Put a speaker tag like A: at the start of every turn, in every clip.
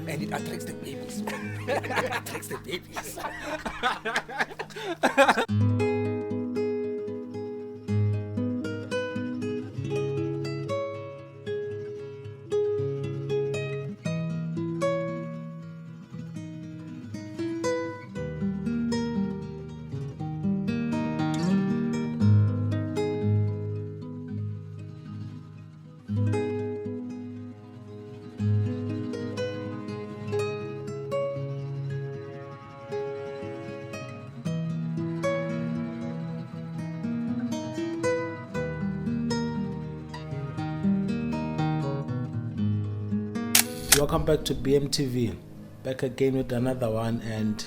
A: and it attracts the babies. It attracts the babies. Welcome back to BMTV, back again with another one. And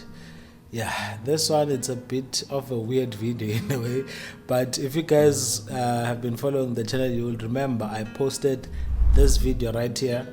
A: yeah, this one, it's a bit of a weird video in a way, but if you guys have been following the channel, you will remember I posted this video right here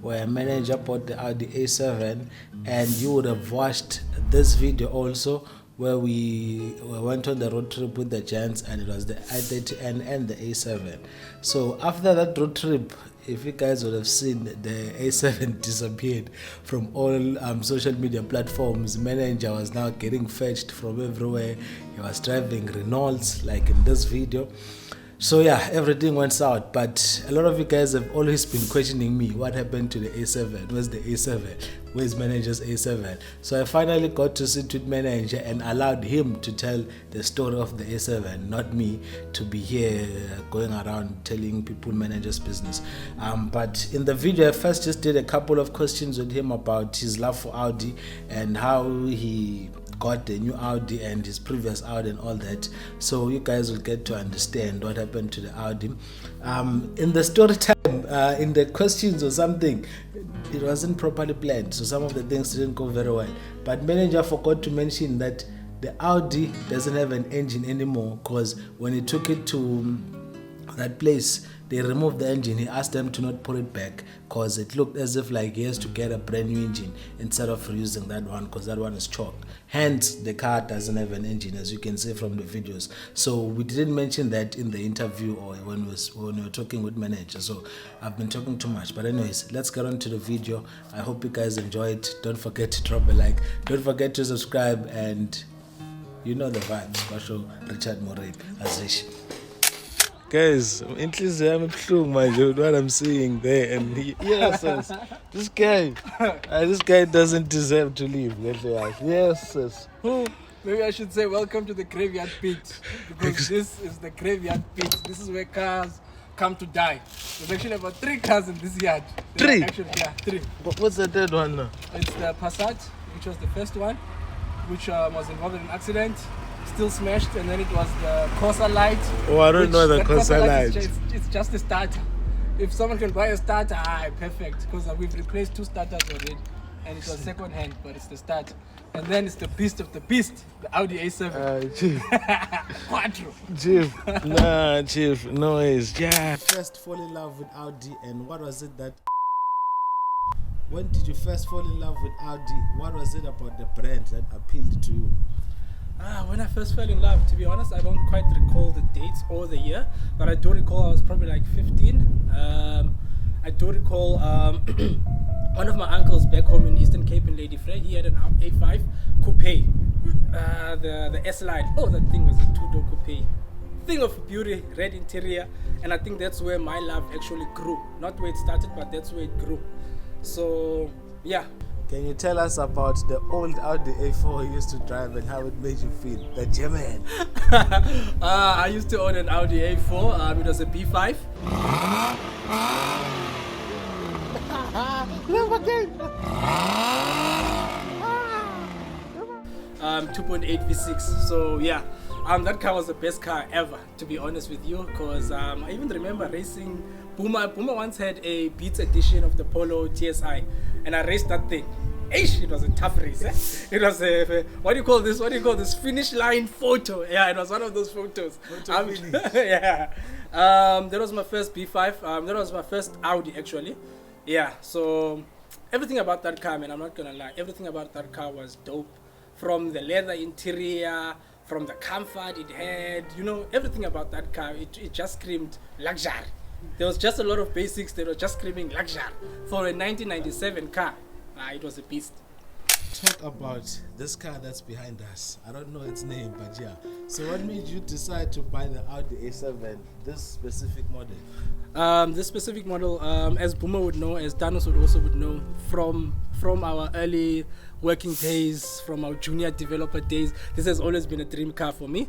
A: where a manager bought the Audi A7, and you would have watched this video also where we went on the road trip with the gents, and it was the i30N and the A7. So after that road trip, if you guys would have seen, the A7 disappeared from all social media platforms. Manager was now getting fetched from everywhere. He was driving Renaults like in this video. So yeah, everything went south. But a lot of you guys have always been questioning me, what happened to the A7? Where's the A7? Where's manager's A7? So I finally got to sit with manager and allowed him to tell the story of the A7, not me to be here going around telling people manager's business. But in the video, I first just did a couple of questions with him about his love for Audi and how he got the new Audi and his previous Audi and all that, so you guys will get to understand what happened to the Audi. In the story time, in the questions or something, it wasn't properly planned, so some of the things didn't go very well. But manager forgot to mention that the Audi doesn't have an engine anymore, because when he took it to that place, they removed the engine. He asked them to not put it back because it looked as if like he has to get a brand new engine instead of reusing that one, because that one is chalked. Hence, the car doesn't have an engine, as you can see from the videos. So we didn't mention that in the interview or when we were talking with manager. So I've been talking too much. But anyways, let's get on to the video. I hope you guys enjoy it. Don't forget to drop a like. Don't forget to subscribe, and you know the vibes. Basho Richard Morib, Azish.
B: Guys, inhliziyo yami ibuhlungu manje with what I'm seeing there, and yes, this guy doesn't deserve to leave. Yes.
C: Maybe I should say welcome to the graveyard pit, because this is the graveyard pit. This is where cars come to die. There's actually about 3 cars in this yard.
B: Three?
C: Actually, yeah, 3.
B: What's the third one now?
C: It's the Passat, which was the first one, which was involved in an accident, still smashed, and then it was the Corsa Light.
B: Oh, I don't know the Corsa Light.
C: It's just a starter. If someone can buy a starter, perfect, because we've replaced 2 starters already, and it was second hand, but it's the starter. And then it's the beast of the beast, the Audi A7.
B: Chief.
C: Quattro.
B: Chief, no ways. Yeah.
A: First fall in love with Audi, and what was it that... When did you first fall in love with Audi? What was it about the brand that appealed to you?
C: When I first fell in love, to be honest, I don't quite recall the dates or the year, but I do recall I was probably like 15. I do recall one of my uncles back home in Eastern Cape in Lady Frey, he had an A5 coupe, the S-Line. Oh, that thing was a 2-door coupe. Thing of beauty, red interior, and I think that's where my love actually grew. Not where it started, but that's where it grew. So, yeah.
A: Can you tell us about the old Audi A4 you used to drive and how it made you feel? The German.
C: I used to own an Audi A4. It was a B5. 2.8 V6. So yeah, that car was the best car ever, to be honest with you, because I even remember racing. Puma once had a Beats edition of the Polo TSI, and I raced that thing. It was a tough race. It was a what do you call this finish line photo? Yeah, it was one of those photos. Yeah. That was my first B5. That was my first Audi actually. Yeah. So everything about that car, man, I'm not gonna lie. Everything about that car was dope. From the leather interior, from the comfort it had, everything about that car. It just screamed luxury. There was just a lot of basics that were just screaming luxury for a 1997 car. It was a beast.
A: Talk about this car that's behind us. I don't know its name, but yeah. So what made you decide to buy the Audi A7, this specific model?
C: This specific model, as Boomer would know, as Thanos would know, from our early working days, from our junior developer days, this has always been a dream car for me.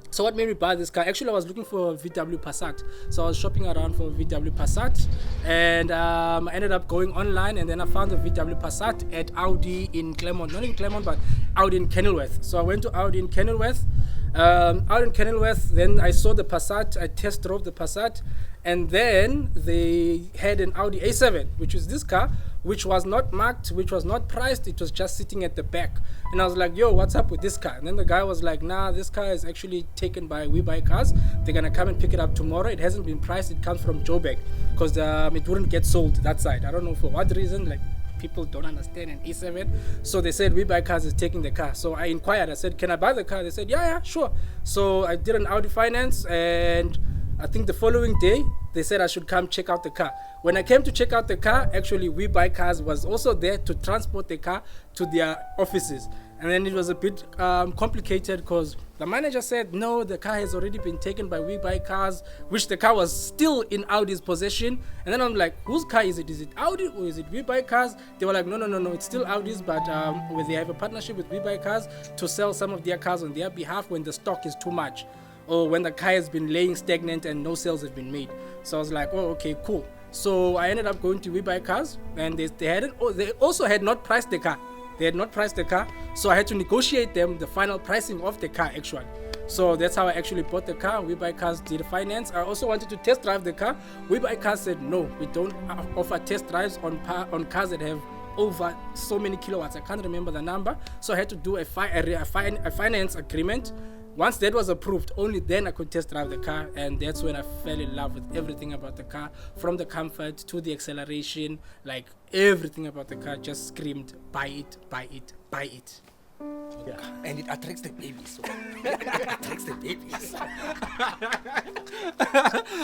C: So what made me buy this car? Actually, I was looking for a VW Passat. So I was shopping around for a VW Passat, and I ended up going online, and then I found the VW Passat at Audi in Claremont. Not in Claremont, but Audi in Kenilworth. So I went to Audi in Kenilworth. Out in Kenilworth, then I saw the Passat. I test drove the Passat, and then they had an Audi A7, which is this car, which was not marked, which was not priced. It was just sitting at the back. And I was like, yo, what's up with this car? And then the guy was like, nah, this car is actually taken by We Buy Cars. They're going to come and pick it up tomorrow. It hasn't been priced. It comes from Joburg because it wouldn't get sold that side. I don't know for what reason. Like, people don't understand an E7. So they said We Buy Cars is taking the car. So I inquired. I said, can I buy the car? They said, yeah, sure. So I did an Audi finance, and I think the following day they said I should come check out the car. When I came to check out the car, actually We Buy Cars was also there to transport the car to their offices. And then it was a bit complicated because the manager said, no, the car has already been taken by We Buy Cars, which the car was still in Audi's possession. And then I'm like, whose car is it? Is it Audi or is it We Buy Cars? They were like, no, it's still Audi's, but they have a partnership with We Buy Cars to sell some of their cars on their behalf when the stock is too much, or when the car has been laying stagnant and no sales have been made. So I was like, oh, okay, cool. So I ended up going to We Buy Cars, and they also had not priced the car. They had not priced the car, so I had to negotiate them the final pricing of the car actually. So that's how I actually bought the car. We Buy Cars did finance. I also wanted to test drive the car. We Buy Cars said no, we don't offer test drives on cars that have over so many kilowatts. I can't remember the number, so I had to do a finance agreement. Once that was approved, only then I could test drive the car, and that's when I fell in love with everything about the car, from the comfort to the acceleration. Like, everything about the car just screamed, buy it, buy it, buy it.
D: Yeah. And it attracts the babies. So. It attracts the babies.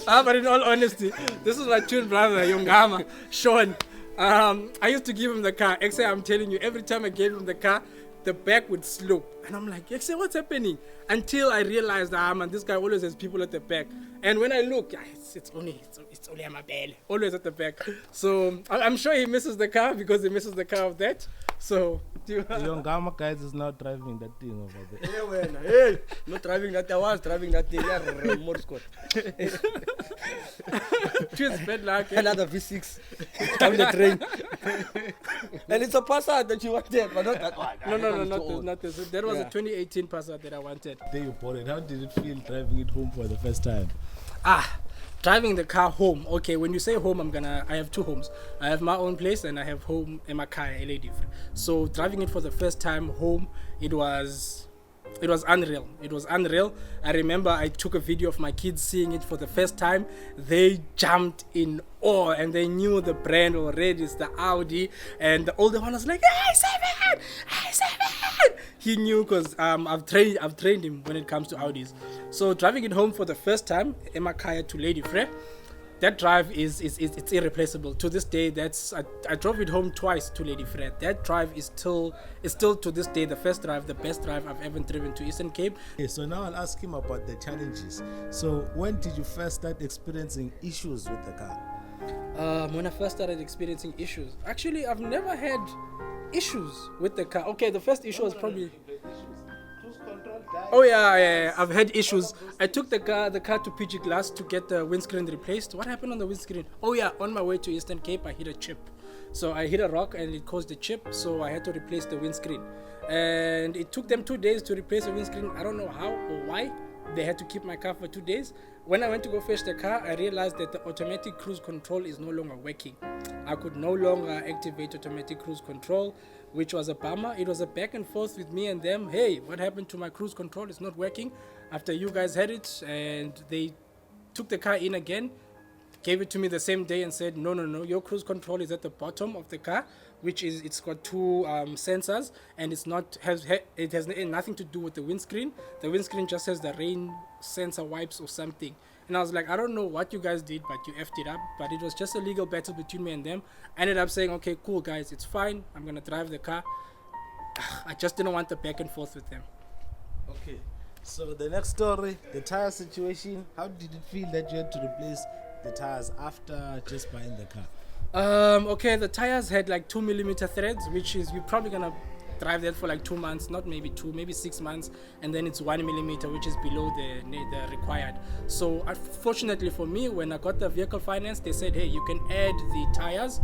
C: But in all honesty, this is my twin brother, Yongama, Sean. I used to give him the car. Actually, I'm telling you, every time I gave him the car, the back would slope. And I'm like, Exe, what's happening? Until I realized, man, this guy always has people at the back. And when I look, it's only Amabele, always at the back. So I'm sure he misses the car because he misses the car of that. So
B: The young Gama guys is not driving that thing over there.
D: Hey, not driving that. I was driving that thing. More squad.
C: Choose bad luck.
D: Another V6 down the train. And it's a Passat that you wanted, but not that one.
C: No, not this. That was a 2018 Passat that I wanted.
B: Then you bought it. How did it feel driving it home for the first time?
C: Driving the car home. Okay, when you say home, I have two homes. I have my own place and I have home in my car, LA different. So driving it for the first time home, it was unreal. It was unreal. I remember I took a video of my kids seeing it for the first time. They jumped in awe and they knew the brand already. It's the Audi. And the older one was like, A7! He knew because I've trained him when it comes to Audis. So driving it home for the first time, Emakaya to Lady Fre, that drive it's irreplaceable. To this day, I drove it home twice to Lady Fre. That drive is still to this day the best drive I've ever driven to Eastern Cape.
B: Okay, so now I'll ask him about the challenges. So when did you first start experiencing issues with the car?
C: When I first started experiencing issues, actually I've never had issues with the car. Okay, the first issue was probably I've had issues. I took the car to PG Glass to get the windscreen replaced. What happened on the windscreen? On my way to Eastern Cape I hit a chip. So I hit a rock and it caused a chip, so I had to replace the windscreen. And it took them 2 days to replace the windscreen. I don't know how or why. They had to keep my car for 2 days. When I went to go fetch the car, I realized that the automatic cruise control is no longer working. I could no longer activate automatic cruise control, which was a bummer. It was a back and forth with me and them. Hey, what happened to my cruise control? It's not working. After you guys had it, and they took the car in again, gave it to me the same day and said, no, your cruise control is at the bottom of the car, which is, it's got two sensors, and it has nothing to do with the windscreen. The windscreen just has the rain sensor wipes or something. And And I was like, I don't know what you guys did, but you effed it up. But it was just a legal battle between me and them. I ended up saying, okay, cool, guys, it's fine. I'm going to drive the car. I just didn't want the back and forth with them.
A: Okay. So the next story, the tire situation. How did it feel that you had to replace the tires after just buying the car?
C: Okay, the tires had like 2mm threads, which is you're probably gonna drive that for like 2 months, not maybe 2, maybe 6 months, and then it's 1mm, which is below the required. So unfortunately for me, when I got the vehicle finance, they said, hey, you can add the tires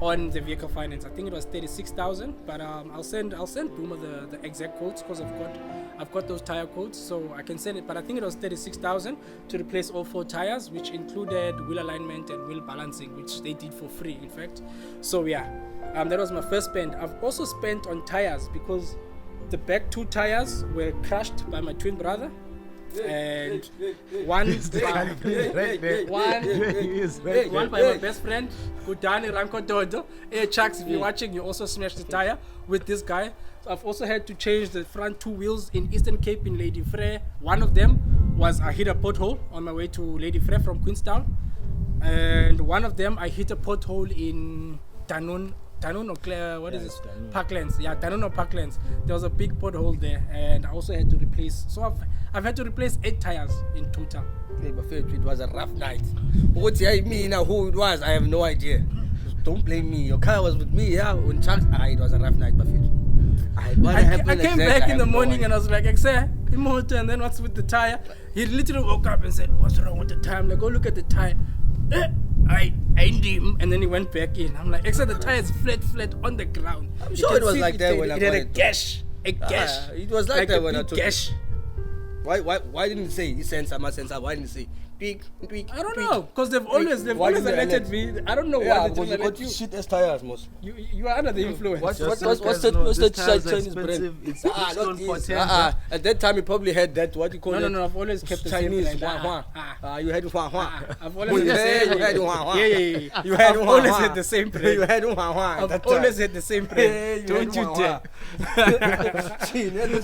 C: on the vehicle finance. I think it was 36,000, but I'll send Boomer the exact quotes because I've got those tire quotes, so I can send it. But I think it was 36,000 to replace all 4 tires, which included wheel alignment and wheel balancing, which they did for free, in fact. So yeah, that was my first spend. I've also spent on tires because the back 2 tires were crushed by my twin brother. And one by my best friend, Kudani Ranko Dodo. Hey Chucks, if you're watching, you also smashed the tire with this guy. So I've also had to change the front 2 wheels in Eastern Cape in Lady Frey. One of them was I hit a pothole on my way to Lady Frey from Queenstown, and one of them I hit a pothole in Danone or Claire, what is this? Parklands. Yeah, Danone or Parklands. There was a big pothole there, and I also had to replace. So I've had to replace 8 tires in total.
D: It was a rough night. What me now? Who it was? I have no idea. Don't blame me. Your car was with me. Yeah, when Chuck, it was a rough night, Buffett.
C: I came back in the morning and I was like, and then what's with the tire? He literally woke up and said, what's wrong with the tire? I'm like, go look at the tire. I aimed him, and then he went back in. I'm like, except the tire is flat on the ground.
D: I'm sure it was like that when I
C: got it. It had a gash.
D: It was like that when I took
C: gash.
D: Why didn't he say he sensor, my sensor? Why didn't he say tweak?
C: I don't know, because they've always alerted me. I don't know why they didn't alert you.
D: Shit as tires, most.
C: You are under the influence.
D: What's the Chinese brand?
A: It's
D: at that time you probably had that, what you call it?
C: No, I've always kept the
D: Chinese.
C: same.
D: You had Hua Hua.
C: I've always had the same.
D: You had Hua Hua.
C: Yeah. You had always had the same brand.
D: You had Hua Hua.
C: I've always had the same brand. Don't you dare.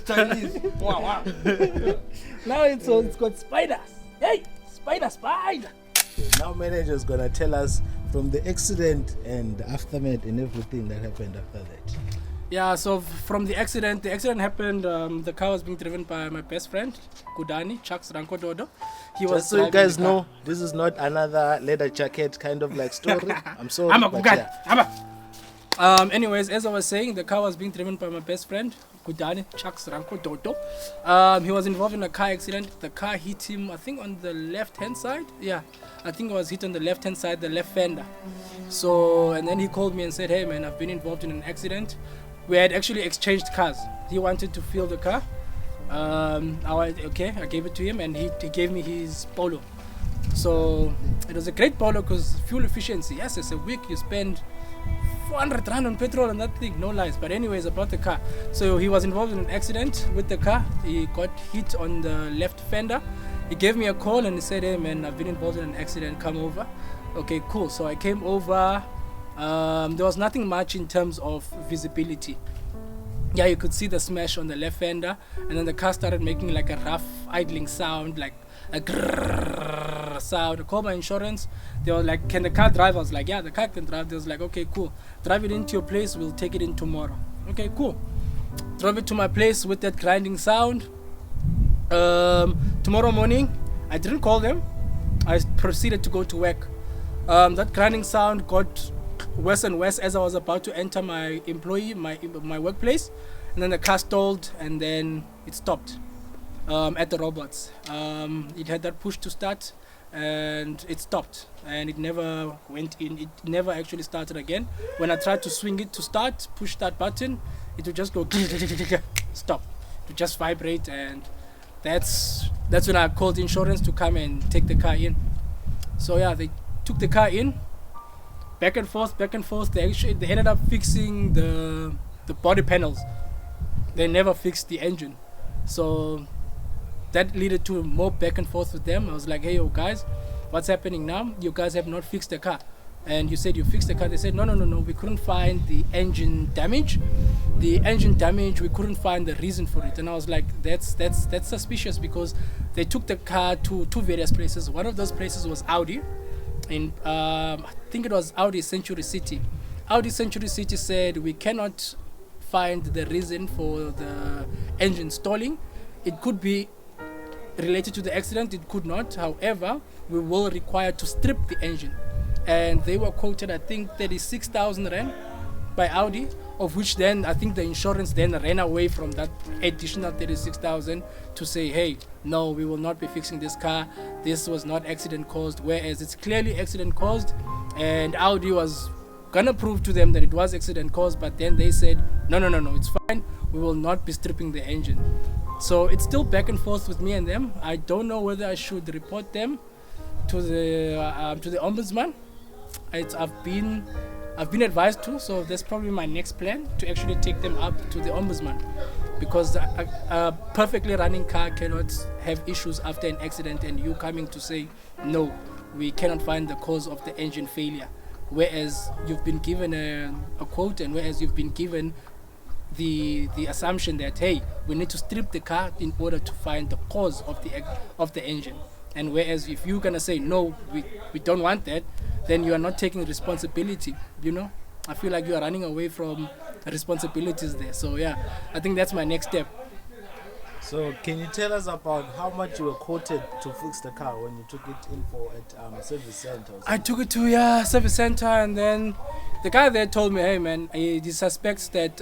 D: Chinese. Hua Hua.
C: Now it's got spiders. Hey, spider.
A: Now manager's gonna tell us from the accident and the aftermath and everything that happened after that.
C: Yeah, so from the accident happened. The car was being driven by my best friend, Kudani, Chucks Ranko Dodo. He was
A: so you guys know, this is not another leather jacket kind of like story. I'm sorry.
C: Anyways, as I was saying, the car was being driven by my best friend, Kudani, Chucks Ranko Dodo. He was involved in a car accident. The car hit him, I think, on the left-hand side. Yeah, I think it was hit on the left-hand side, the left fender. So, and then he called me and said, hey man, I've been involved in an accident. We had actually exchanged cars. He wanted to feel the car. I gave it to him, and he gave me his Polo. So it was a great Polo because fuel efficiency. Yes, it's a week you spend 400 rand on petrol and that thing, no lies. But anyways, about the car. So he was involved in an accident with the car. He got hit on the left fender. He gave me a call and he said, hey man, I've been involved in an accident, come over. Okay, cool. So I came over. There was nothing much in terms of visibility. Yeah, you could see the smash on the left fender, and then the car started making like a rough idling sound, like a grrrr sound. I called my insurance. They were like, can the car drive? I was like, yeah, the car can drive. They was like, okay, cool. Drive it into your place. We'll take it in tomorrow. Okay, cool. Drove it to my place with that grinding sound. Tomorrow morning, I didn't call them. I proceeded to go to work. That grinding sound got worse and worse as I was about to enter my workplace, and then the car stalled and then it stopped at the robots. It had that push to start and it stopped, and it never went in. It never actually started again. When I tried to swing it to start, push that button, it would just go stop. It would just vibrate, and that's when I called insurance to come and take the car in. So yeah, they took the car in. Back and forth. They ended up fixing the body panels. They never fixed the engine. So that led to more back and forth with them. I was like, hey, yo, guys, what's happening now? You guys have not fixed the car. And you said you fixed the car. They said, no, we couldn't find the engine damage. We couldn't find the reason for it. And I was like, that's suspicious, because they took the car to two various places. One of those places was Audi, in I think it was Audi Century City. Audi Century City said we cannot find the reason for the engine stalling. It could be related to the accident, it could not. However, we will require to strip the engine. And they were quoted, I think, 36,000 Rand by Audi, of which then I think the insurance then ran away from that additional 36,000 to say, hey, no, we will not be fixing this car. This was not accident caused, whereas it's clearly accident caused. And Audi was gonna prove to them that it was accident caused, but then they said, no, it's fine. We will not be stripping the engine. So it's still back and forth with me and them. I don't know whether I should report them to the ombudsman. I've been advised to, so that's probably my next plan, to actually take them up to the ombudsman, because a perfectly running car cannot have issues after an accident and you coming to say, no, we cannot find the cause of the engine failure, whereas you've been given a quote, and whereas you've been given the assumption that, hey, we need to strip the car in order to find the cause of the engine. And whereas if you're gonna say, no, we don't want that, then you are not taking responsibility, you know. I feel like you are running away from responsibilities there. So yeah, I think that's my next step.
A: So can you tell us about how much you were quoted to fix the car when you took it in for at service center?
C: I took it to service center, and then the guy there told me, hey man, he suspects that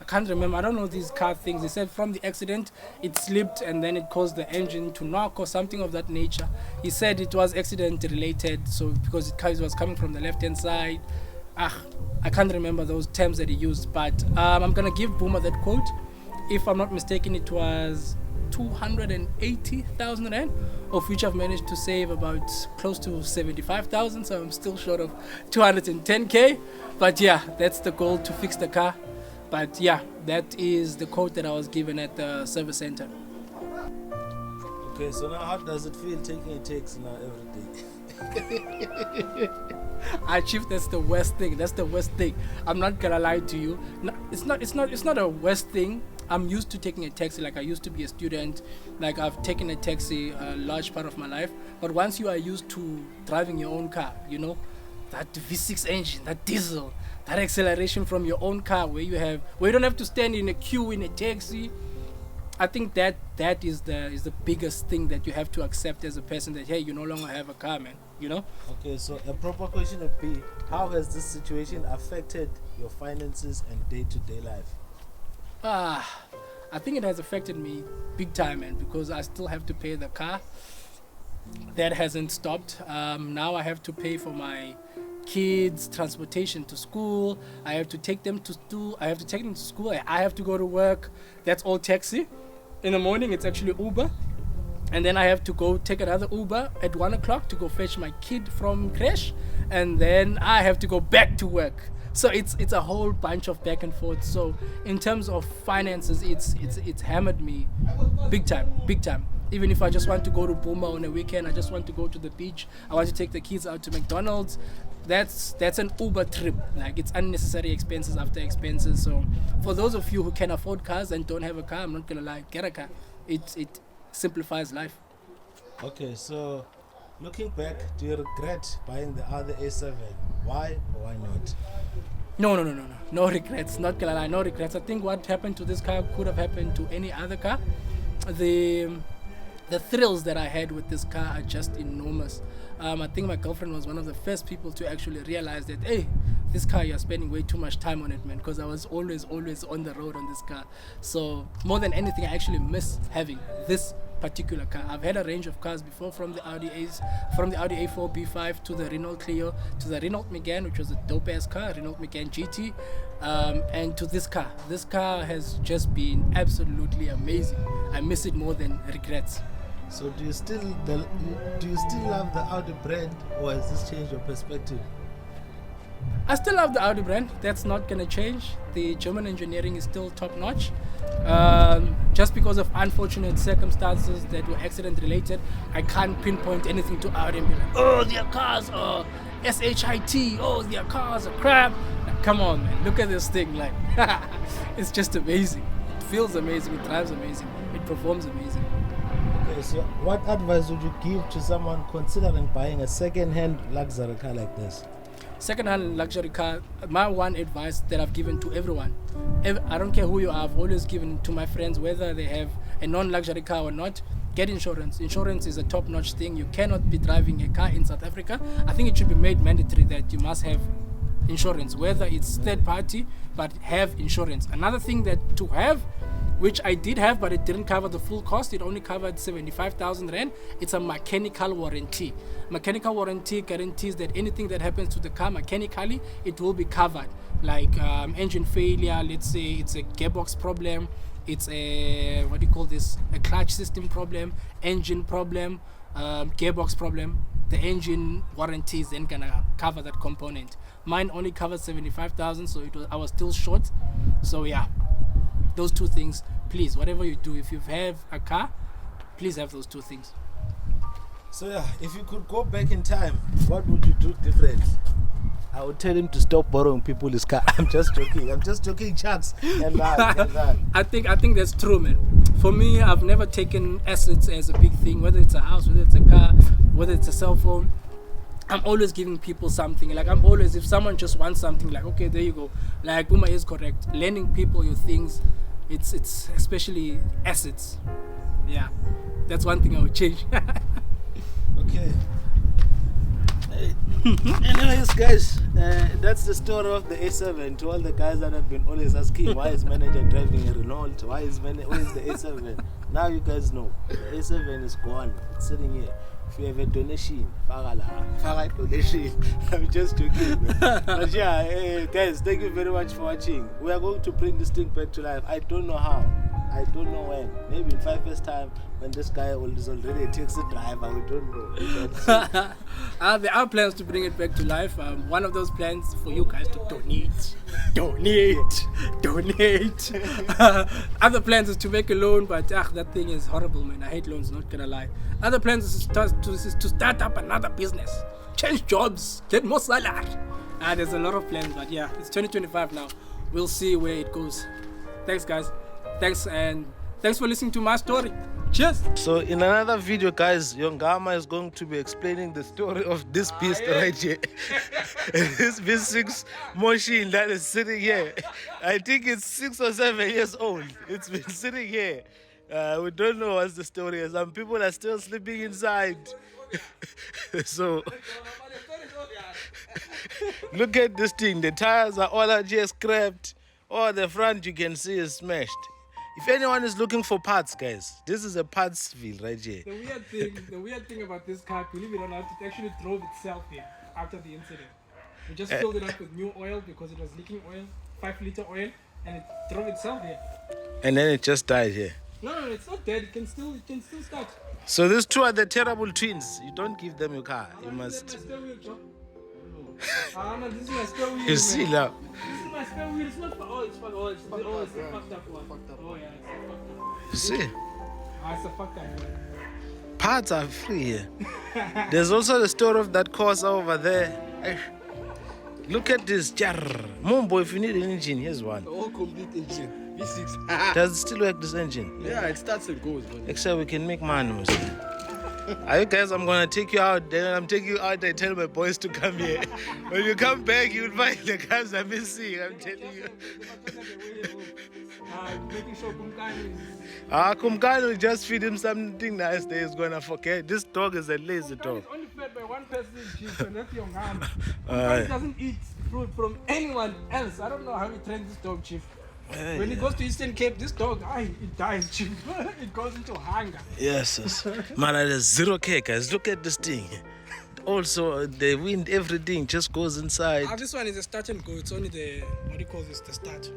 C: I can't remember, I don't know these car things. He said from the accident it slipped and then it caused the engine to knock or something of that nature. He said it was accident related, so because it was coming from the left hand side. I can't remember those terms that he used, but I'm gonna give Boomer that quote. If I'm not mistaken, it was 280,000 Rand, of which I've managed to save about close to 75,000, so I'm still short of 210k. But yeah, that's the goal, to fix the car. But yeah, that is the quote that I was given at the service center.
A: Okay, so now how does it feel taking a taxi now every day?
C: Chief, that's the worst thing. That's the worst thing. I'm not gonna lie to you. No, it's not a worst thing. I'm used to taking a taxi. Like, I used to be a student. Like, I've taken a taxi a large part of my life. But once you are used to driving your own car, you know, that V6 engine, that diesel, that acceleration from your own car, where you don't have to stand in a queue in a taxi. I think that is the biggest thing that you have to accept as a person, that hey, you no longer have a car, man, you know.
A: Okay, so a proper question would be, how has this situation affected your finances and day-to-day life?
C: I think it has affected me big time, man, because I still have to pay the car. That hasn't stopped. Now I have to pay for my kids' transportation to school. I have to take them to school. I have to go to work. That's all taxi. In the morning, it's actually Uber. And then I have to go take another Uber at 1 o'clock to go fetch my kid from creche. And then I have to go back to work. So it's a whole bunch of back and forth. So in terms of finances, it's hammered me big time. Even if I just want to go to Buma on a weekend, I just want to go to the beach, I want to take the kids out to McDonald's, that's an Uber trip. Like, it's unnecessary expenses after expenses. So for those of you who can afford cars and don't have a car, I'm not gonna lie, get a car. It simplifies life.
A: Okay, so looking back, do you regret buying the Audi A7? Why or why not? No regrets. Not gonna lie, no regrets. I think what happened to this car could have happened to any other car. The thrills that I had with this car are just enormous. I think my girlfriend was one of the first people to actually realize that, hey, this car, you're spending way too much time on it, man, because I was always on the road on this car. So more than anything, I actually miss having this particular car. I've had a range of cars before, from the Audi A4 B5 to the Renault Clio, to the Renault Megane, which was a dope ass car, Renault Megane GT, and to this car. This car has just been absolutely amazing. I miss it more than regrets. So do you still love the Audi brand, or has this changed your perspective?
C: I still love the Audi brand. That's not gonna change. The German engineering is still top notch. Just because of unfortunate circumstances that were accident related, I can't pinpoint anything to Audi and be like, oh, their cars are SHIT, oh, their cars are crap. Like, come on, man, look at this thing. Like, it's just amazing. It feels amazing, it drives amazing, it performs amazing.
A: Okay, So what advice would you give to someone considering buying a second-hand luxury car like this?
C: Second-hand luxury car, my one advice that I've given to everyone, I don't care who you are, I've always given to my friends, whether they have a non-luxury car or not, get insurance. Insurance is a top-notch thing. You cannot be driving a car in South Africa. I think it should be made mandatory that you must have insurance, whether it's third party, but have insurance. Another thing that to have, which I did have, but it didn't cover the full cost. It only covered 75,000 Rand. It's a mechanical warranty. Mechanical warranty guarantees that anything that happens to the car mechanically, it will be covered. Like engine failure, let's say it's a gearbox problem, it's a, what do you call this, a clutch system problem, engine problem, gearbox problem. The engine warranty is then gonna cover that component. Mine only covered 75,000, so I was still short. So yeah. Those two things, please, whatever you do, if you have a car, please have those two things.
A: So yeah, if you could go back in time, what would you do different? I would tell him to stop borrowing people's car. I'm just joking, Chucks.
C: I think that's true, man. For me, I've never taken assets as a big thing, whether it's a house, whether it's a car, whether it's a cell phone. I'm always giving people something. Like I'm always, if someone just wants something, like okay, there you go. Like Puma is correct. Lending people your things, it's especially assets. Yeah, that's one thing I would change.
A: Okay. Anyways, guys, that's the story of the A7. To all the guys that have been always asking, why is manager driving a Renault? Why is the A7? Now you guys know. The A7 is gone. It's sitting here. If you have a donation, Farah donation. I'm just joking, man. But yeah, guys, thank you very much for watching. We are going to bring this thing back to life. I don't know how. I don't know when. Maybe in 5 years' time, when this guy is already a taxi driver, we don't know.
C: There are plans to bring it back to life. One of those plans for you guys to donate. Other plans is to make a loan, but that thing is horrible, man. I hate loans, not gonna lie. Other plans is to start up another business, change jobs, get more salary. There's a lot of plans, but yeah, it's 2025 now. We'll see where it goes. Thanks, guys. Thanks for listening to my story. Cheers.
B: So in another video, guys, Yongama is going to be explaining the story of this beast right here. This V6 machine that is sitting here. I think it's 6 or 7 years old. It's been sitting here. We don't know what the story is. Some people are still sleeping inside. So look at this thing. The tires are all out here scrapped. All the front you can see is smashed. If anyone is looking for parts, guys, this is a parts field right here.
C: The weird thing about this car, believe it or not, it actually drove itself here after the incident. We just filled it up with new oil because it was leaking oil, 5-liter oil, and it drove itself here.
B: And then it just died here.
C: No, it's not dead. It can still start.
B: So these two are the terrible twins. You don't give them your car. You must.
C: This is my spare wheel.
B: You see now.
C: This is my spare wheel. It's not for it's the fucked up one. Oh yeah, it's a fucked up.
B: You see?
C: It's a fucked up one.
B: Parts are free here. There's also the story of that course over there. Look at this. Mumbo, if you need an engine, here's one.
D: The whole complete engine. V6.
B: Does it still work, this engine?
D: Yeah, it starts and goes.
B: Except we can make money. Are you guys? I'm gonna take you out. Then I'm taking you out. I tell my boys to come here. When you come back, you'll find the cars are missing. I'm telling you.
C: Making sure Kumkani is.
B: Kumkani will just feed him something nice that he's gonna forget. This dog is a lazy dog.
C: It's only fed by one person, chief, and that's Yongama. Kumkani doesn't eat fruit from anyone else. I don't know how he trains this dog, chief. When he goes to Eastern Cape, this dog, it dies, chief. It goes into hunger.
B: Yes. Man, there's 0K, guys. Look at this thing. Also, the wind, everything just goes inside.
C: This one is a start and go. It's only the, what do you call this, the start.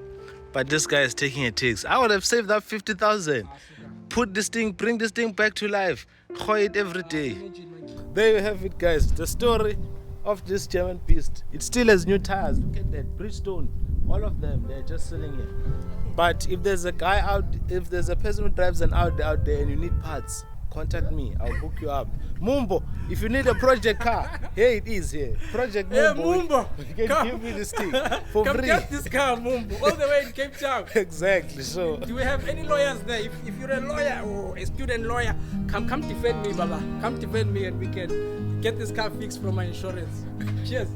B: But this guy is taking a tax. I would have saved that 50,000. Put this thing, bring this thing back to life. Hoy it every day. There you have it, guys. The story of this German beast. It still has new tires. Look at that. Bridgestone. All of them, they're just sitting here. But if there's a guy out, if there's a person who drives an Audi out there and you need parts, contact me. I'll hook you up. Mumbo, if you need a project car, here it is here. Project
C: Hey,
B: Mumbo.
C: Mumbo,
B: You can
C: come.
B: give me this thing for
C: Come
B: free.
C: get this car, Mumbo, all the way in Cape Town.
B: Exactly. So
C: Do we have any lawyers there? If you're a lawyer or a student lawyer, come defend me, Baba. Come defend me and we can get this car fixed from my insurance. Cheers.